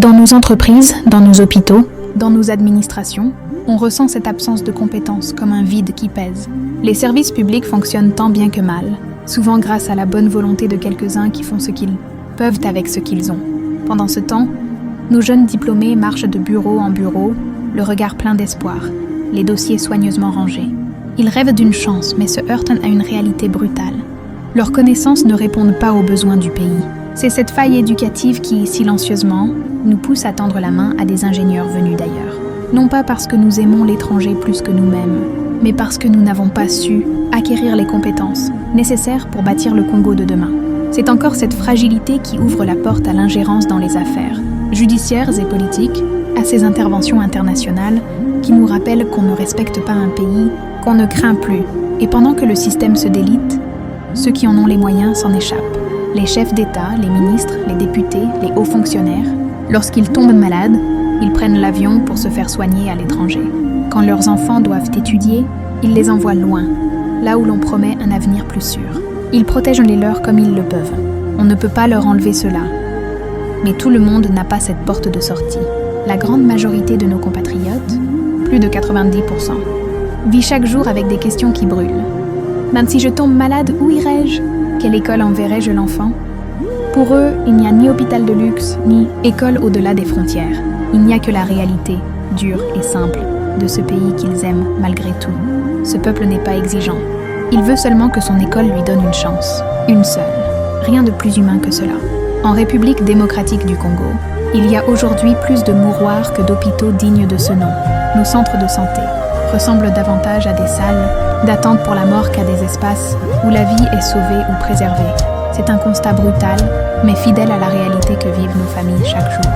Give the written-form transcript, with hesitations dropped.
Dans nos entreprises, dans nos hôpitaux, dans nos administrations, on ressent cette absence de compétences comme un vide qui pèse. Les services publics fonctionnent tant bien que mal, souvent grâce à la bonne volonté de quelques-uns qui font ce qu'ils peuvent avec ce qu'ils ont. Pendant ce temps, nos jeunes diplômés marchent de bureau en bureau, le regard plein d'espoir, les dossiers soigneusement rangés. Ils rêvent d'une chance, mais se heurtent à une réalité brutale. Leurs connaissances ne répondent pas aux besoins du pays. C'est cette faille éducative qui, silencieusement, nous pousse à tendre la main à des ingénieurs venus d'ailleurs. Non pas parce que nous aimons l'étranger plus que nous-mêmes, mais parce que nous n'avons pas su acquérir les compétences nécessaires pour bâtir le Congo de demain. C'est encore cette fragilité qui ouvre la porte à l'ingérence dans les affaires, judiciaires et politiques, à ces interventions internationales qui nous rappellent qu'on ne respecte pas un pays, qu'on ne craint plus. Et pendant que le système se délite, ceux qui en ont les moyens s'en échappent. Les chefs d'État, les ministres, les députés, les hauts fonctionnaires, lorsqu'ils tombent malades, ils prennent l'avion pour se faire soigner à l'étranger. Quand leurs enfants doivent étudier, ils les envoient loin, là où l'on promet un avenir plus sûr. Ils protègent les leurs comme ils le peuvent. On ne peut pas leur enlever cela. Mais tout le monde n'a pas cette porte de sortie. La grande majorité de nos compatriotes, plus de 90%, vit chaque jour avec des questions qui brûlent. Même si je tombe malade, où irai-je ? Quelle école enverrai-je l'enfant ? Pour eux, il n'y a ni hôpital de luxe, ni école au-delà des frontières. Il n'y a que la réalité, dure et simple, de ce pays qu'ils aiment malgré tout. Ce peuple n'est pas exigeant. Il veut seulement que son école lui donne une chance. Une seule. Rien de plus humain que cela. En République démocratique du Congo, il y a aujourd'hui plus de mouroirs que d'hôpitaux dignes de ce nom. Nos centres de santé ressemblent davantage à des salles d'attente pour la mort qu'à des espaces où la vie est sauvée ou préservée. C'est un constat brutal, mais fidèle à la réalité que vivent nos familles chaque jour.